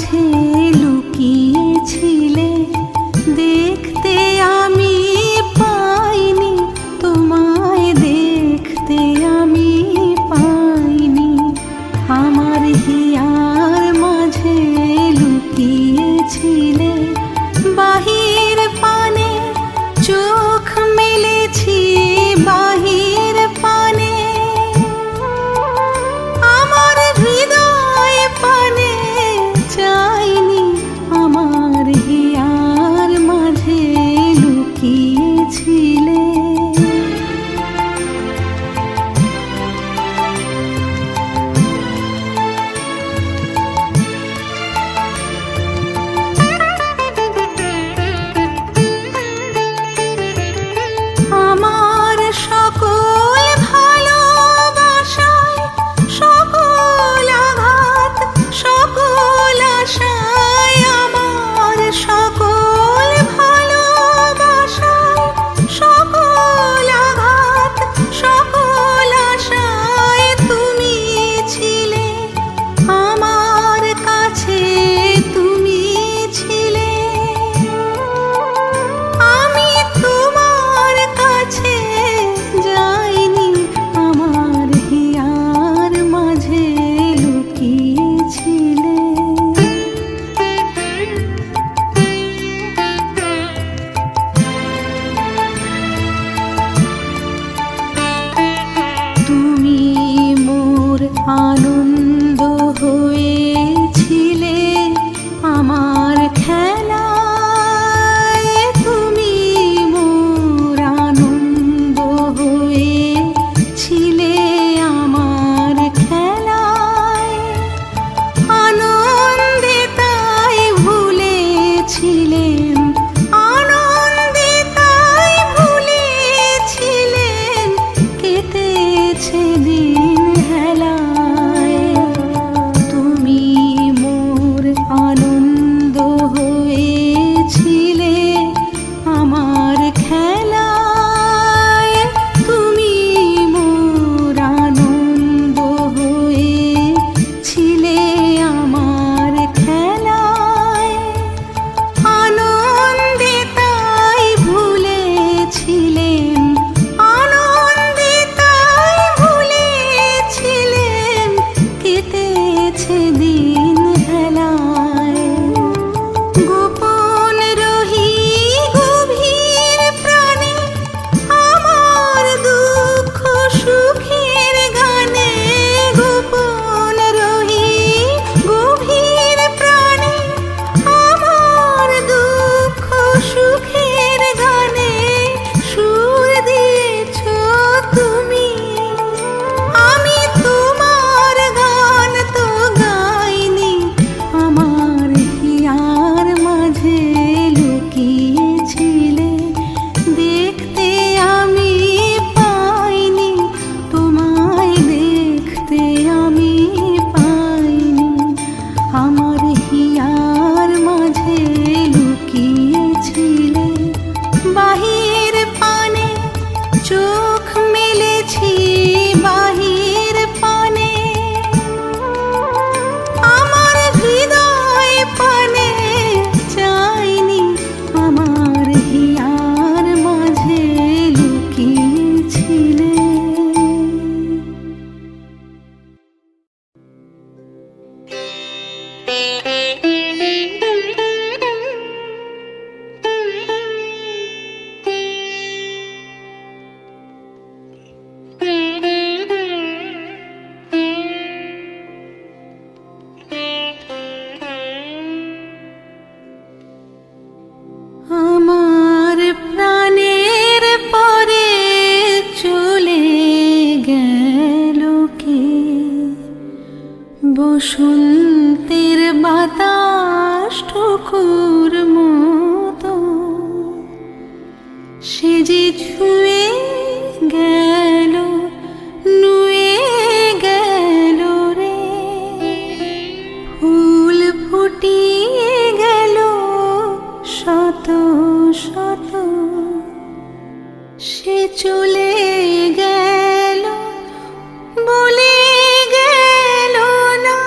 মাঝে লুকিয়েছিলে, দেখতে আমি পাইনি, তোমায় দেখতে আমি পাইনি। আমার হিয়ার মাঝে লুকিয়েছিলে, বাহির পানে চোখ মেলেছি, বাহির পানে আমার হৃদয় পানে চাইনি, আমার হিয়ার মাঝে লুকিয়েছিলে। আমার সকল ভালোবাসায়, সকল আঘাত, সকল আশায়, আমার সকল ভালোবাসায়, সকল আঘাত, সকল আশায় তুমি ছিলে, আমার কাছে তুমি ছিলে। আমি তোমার কাছে যাইনি, আমার হিয়ার মাঝে লুকিয়েছিলে। তুমি মোর আনন্দ হয়েছিলে, আমার খেলায় তুমি মোর আনন্দ হয়েছিলে, আমার খেলায় আনন্দে তাই ভুলেছিলেন, আনন্দে তাই ভুলেছিলেন, কেটেছে দিন হেলায়। তুমি মোর আনন্দ হয়েছিলে, আমার খেলায় তুমি মোর আনন্দ হয়েছিলে, আমার খেলায় আনন্দে তাই ভুলেছিলেন, আনন্দে তাই ভুলেছিলেন, কেটেছে দিন হেলায়। গোপন রহি গভীর প্রাণে, আমার দুঃখ সুখের গানে, গোপন রহি গভীর প্রাণে, আমার দুঃখ সুখের গানে সুর দিয়েছ তুমি। আমি তোমার গান তো গাইনি, আমার হিয়ার মাঝে লুকিয়েছিলে, দেখতে আমি পাইনি, তোমায় দেখতে আমি পাইনি। আমার হিয়ার মাঝে লুকিয়েছিলে, বাহির পানে চোখ মেলেছি, বাহির পানে আমার হৃদয় পানে চাইনি, আমার হিয়ার মাঝে লুকিয়েছিলে। আমার প্রাণের পরে চলে গেল কে, বসন্তের বাতাস ঠুকুর মতো, সে যে ছুঁয়ে গেল, নুয়ে গেল রে, ফুল ফুটিয়ে গেল শত শত, সে চলে গেল বলে গেল না,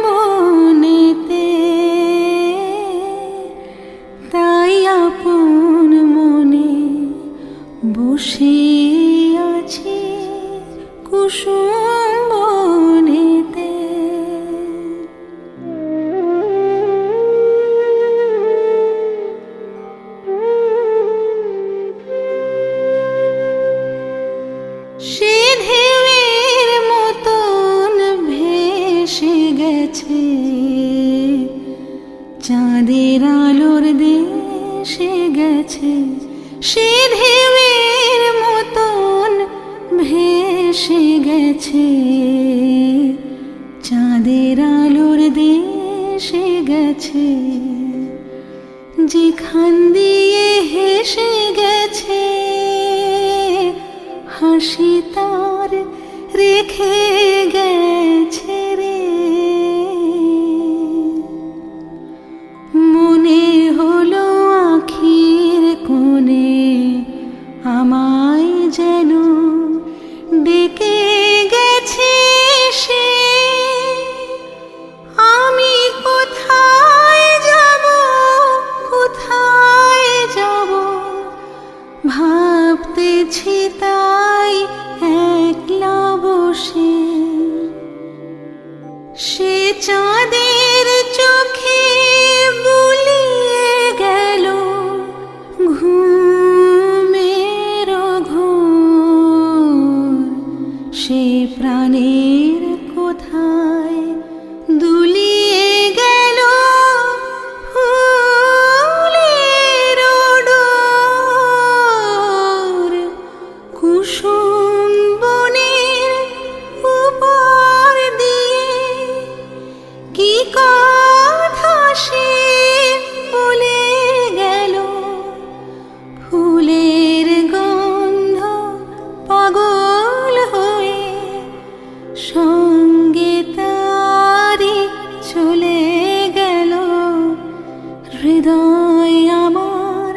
বনেতে, তাই আপন মনে বসে আছি কুসুম বনেতে। সে ঢেউয়ের মতন ভেসে গেছে চাঁদের আলোর দেশে গেছে। সে ঢেউয়ের মতন ভেসে গেছে চাঁদের আলোর দেশে গেছে। যেখান দিয়ে হেসে গেছে হাসি তার রেখে গেছে রে। মনে হলো আখির কোণে আমায় যেন ডেকে গেছে সে। আমি কোথায় যাব, কোথায় যাব ভাবতেছি তাই একলা বসে। সে চাঁদের চোখে বুলিয়ে গেল ঘুমের ঘোর। সে প্রাণের কোথায় দুলিয়ে গেল ফুলের ডোর। কুসুম বনের উপর দিয়ে কি কথা সে বলে গেল। ফুলের গন্ধ পাগল হয়ে সঙ্গে তারি চলে গেল। হৃদয় আমার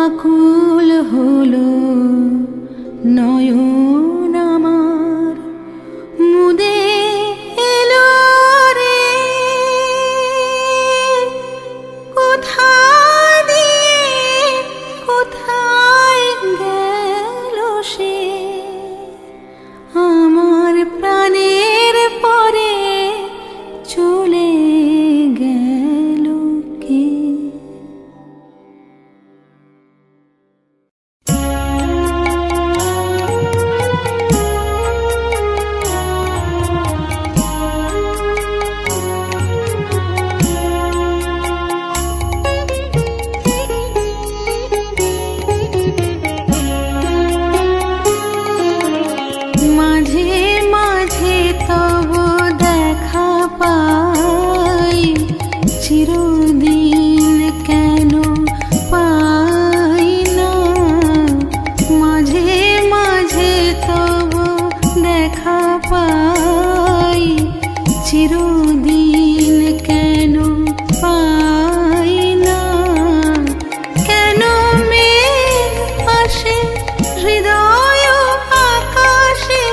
আকুল হলো, নয়ন আমার মুদে এলো রে। কোথা দিয়ে কোথায় গেল সে আমার প্রাণের পরে চলে গেল কে। মাঝে মাঝে তব দেখা পাই, চিরদিন কেন পাই না। মাঝে মাঝে তব দেখা পাই, চিরদিন কেন পাই না। কেন মেঘ আসে হৃদয় আকাশে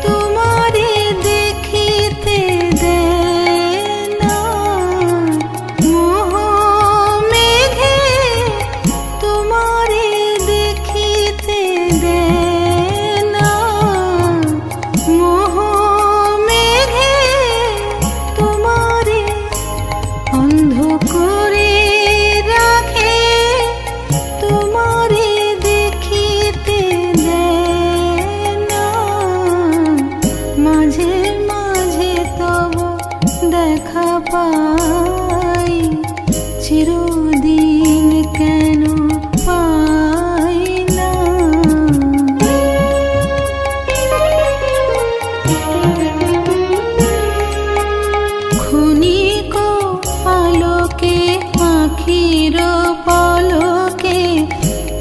তোমারে দেখিতে দেয় না। মোহ মেঘে তোমারে দেখিতে দেয় না। মোহ মেঘে তোমারে অন্ধ করে রাখে, তোমারে দেখিতে দেয় না। মাঝে মাঝে তব দেখা পাই, চিরদিন কেন পাই না। ক্ষণিক আলোকে আখির পলকে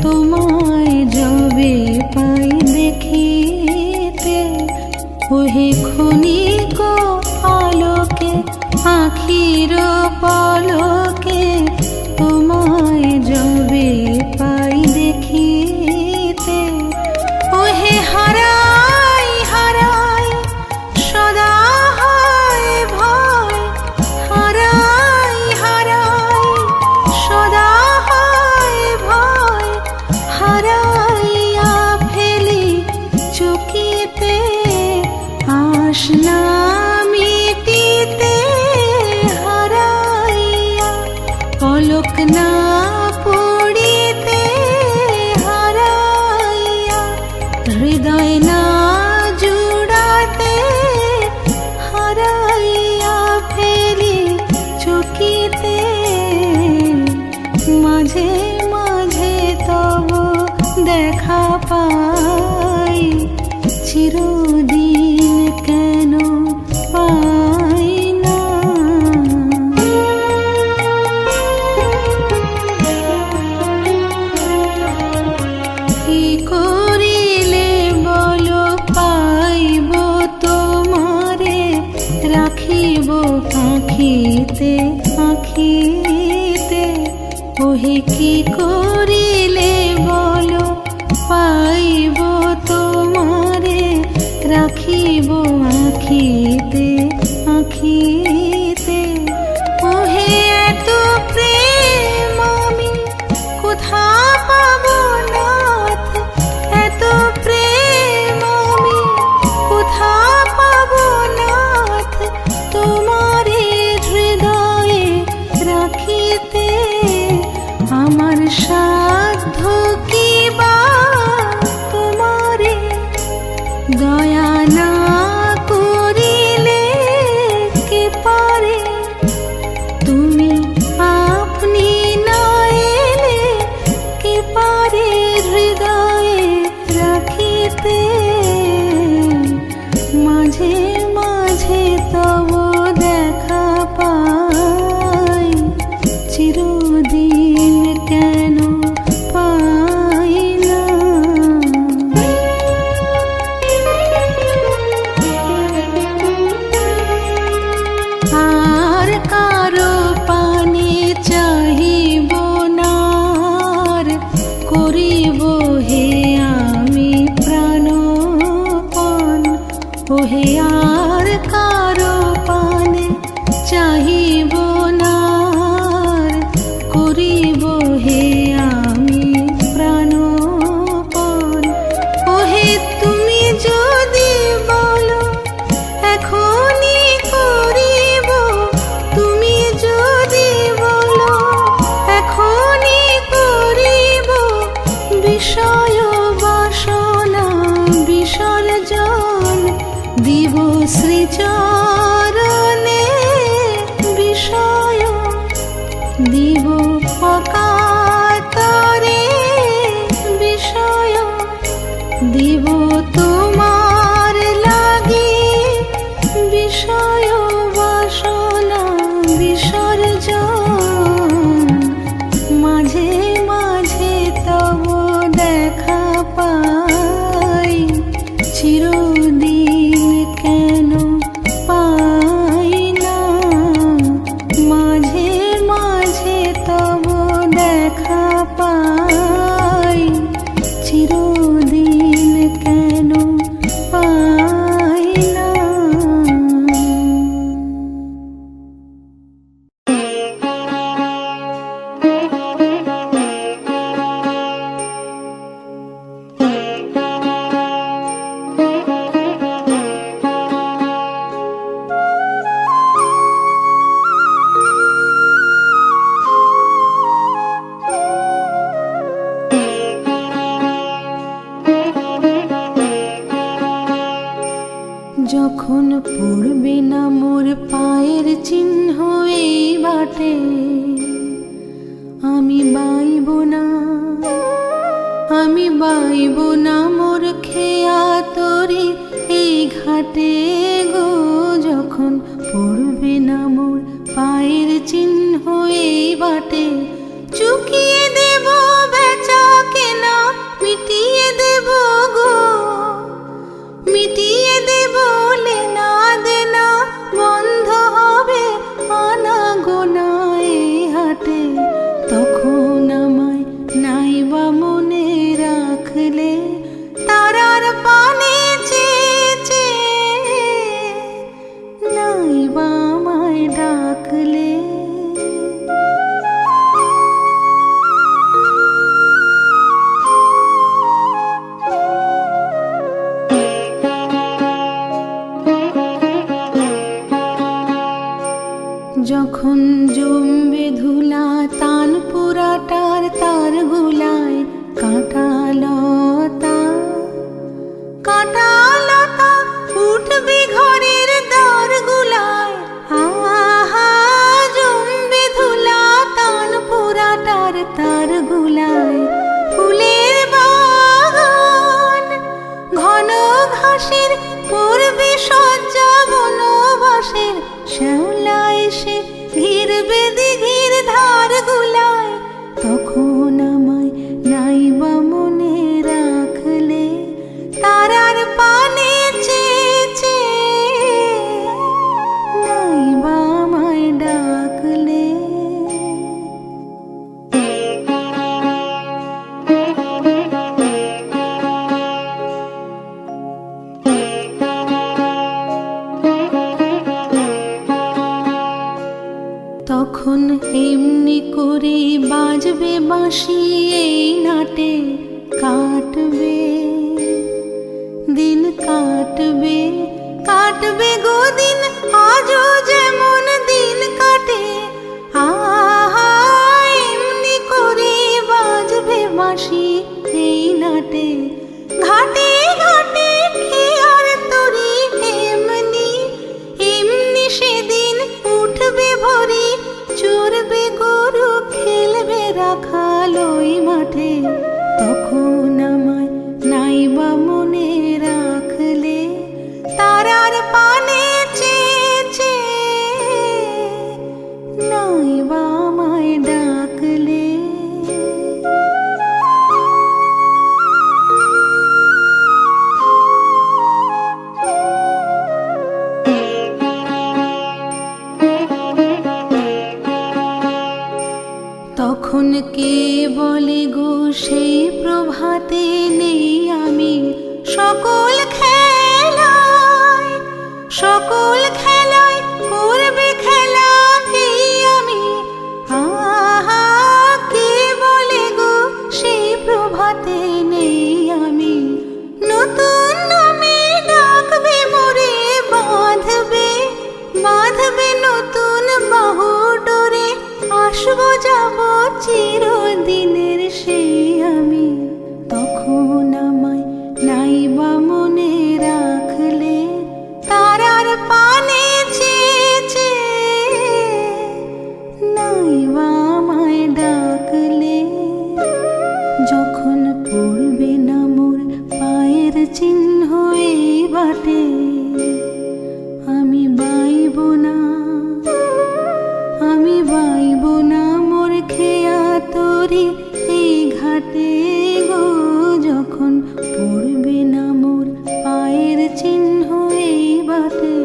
তোমায় যবে পাই দেখিতে। ওহে ক্ষণিক আলোকে আখির পলকে তোমায় যবে পাই দেখিতে। ওহে হারাই হারাই সদা হয় ভয়। আখিতে আখিতে, ওহে কি করিলে বলো পাইব তোমারে, রাখিব আখিতে আখিতে। ওহে এত প্রেম আমি কোথা পাব নাথ, এত প্রেম আমি কোথা পাব নাথ, তোমারে হৃদয়ে রাখিতে। আমার সাধ্য কি বা তোমারে দয়া না করিলে কে পারে, তুমি আপনি না এলে কে পারে হৃদয়ে রাখিতে। মাঝে মাঝে তব দেখা পাই, চিরদিন কেন পাই না। আর কারো পানে চাহিব না, করিব হে আমি প্রাণপণ। ওহে আর কারো পানে চাহিব না, করিব হে আমি প্রাণপণ। ওহে তুমি যদি বলো এখনি করিব, তুমি যদি বলো এখনি করিব, বিষয় বাসনা বিসর্জন দিব শ্রীচরণে। বিষয় দিব অকাতরে, বিষয় দিব তোমার লাগি, বিষয় বাসনা বিসর্জন। মাঝে মাঝে তব দেখা পাই, চিরদিন কেন পাই না। মাঝে মাঝে তব দেখা পাই, চিরদিন কেন পাই না। যখন পড়বে না মোর পায়ের চিহ্ন এই বাটে, আমি বাইব না, আমি বাইব না মোর খেয়া তরি এই ঘাটে গো। যখন পড়বে না মোর পায়ের চিহ্ন এই বাটে, চুকিয়ে দেব বেচা কেনা, মিটিয়ে দেব গো, মিটিয়ে দেব লেনা দেনা, বন্ধ হবে আনা গোনা এই হাটে। তখন আমায় নাইবা মনে রাখলে, তারার পানে চেয়ে নাইবা আমায় ডাকলে। যখন জমবে ধুলা তান পুরাটার তার গুলায়, কাঁটালতা কাঁটালতা উঠবে ঘরের দ্বার গুলায়। আহা জমবে ধুলা তান পুরাটার তার গুলায়। ফুলের বাগান ঘন ঘাসের পূর্বে সজ্জা বনবাসের, শ্যাওলা এসে ঘিরবে দিঘির ধার গুলায়। তখন আমায় নাইবা মনে রাখলে, তারার পানে চেয়ে নাইবা তখন এমনি করে বাজবে বাঁশি, এই নাটে কাটবে দিন, কাটবে কাটবে গো দিন, আজও যেমন দিন কাটে। আহা এমনি করে বাজবে বাঁশি, এই নাটে ঘাটে ঘাটে খেয়ার তরি, এমনি এমনি সেদিন উঠবে ভরি, চড়বে গরু খেলবে রাখাল ওই মাঠে। তখন আমায় নাইবা মনে রাখলে, তারার পানে চেয়ে চেয়ে নাইবা আমায় ডাকলে। তখন কে বলে গো সেই প্রভাতে নেই আমি সকল খেলায়, সকল খেলায় করবে খেলা এই আমি। আহা কে বলে গো সেই প্রভাতে নেই আমি, নতুন নামে ডাকবে মোরে, বাঁধবে বাঁধবে নতুন বাহু ডোরে, আসবো যাব চিরদিনের সেই আমি। তখন আমায় নাইবা মনে রাখলে, তারার পানে চেয়ে চেয়ে নাইবা আমায় ডাকলে। যখন পড়বে না মোর পায়ের চিহ্ন এই বাটে, আমি বাইব না, আমি বাইব না মোর খেয়া তরি এই ঘাটে গো। যখন পড়বে না মোর পায়ের চিহ্ন এই বাটে।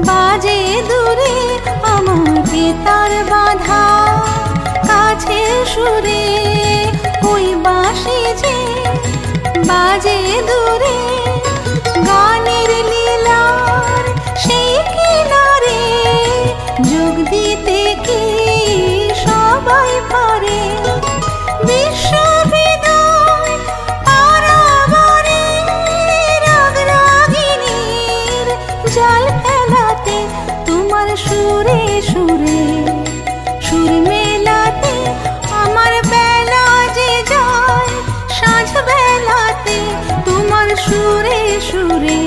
বাজে দূরে আমাকে তার বাঁধা, কাছে সুরে ওই বাঁশি যে বাজে দূরে। গানের লীলার সেই কিনারে যোগ দিতে কি সবাই পারে, বিশ্ববিদ্যালয় পারাবারে রাগ রাগিনীর জাল ফেলাতে, তোমার সুরে সুরে সুর মেলাতে আমার বেলা যে যায়, সাঁঝ বেলাতে তোমার সুরে সুরে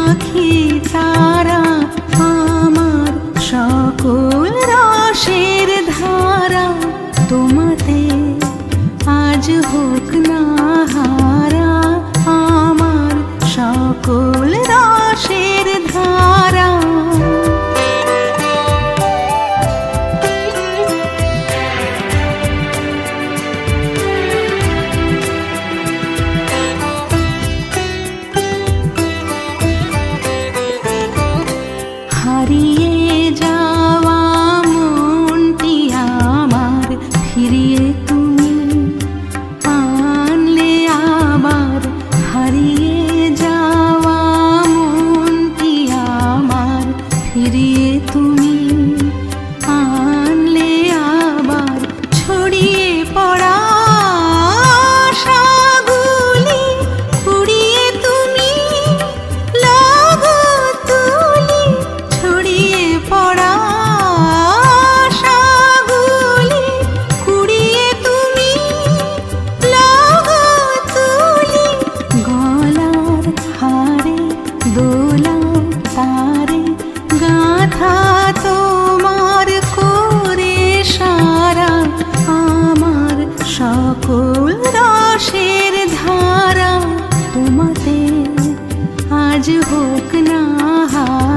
আঁখি তারা, আমার সকল রসের ধারা, তোমাতে আজ হোক না হারা, আমার সকল রসের ধারা। হারিয়ে যাওয়া মনটি আমার ফিরিয়ে তুমি আনলে আবার, হারিয়ে যাওয়া মনটি আমার ফিরিয়ে তুমি আনলে আবার, ছড়িয়ে পড়া আশাগুলি কুড়িয়ে তুমি লাগো তুলি, ছড়িয়ে পড়া আশাগুলি কুড়িয়ে তুমি লাগো তুলি, গলার হারে দোলাও তারে গাঁথা তোমার করে সারা, আমার সকল রসের ধারা, তোমাতে আজ হোক না হারা।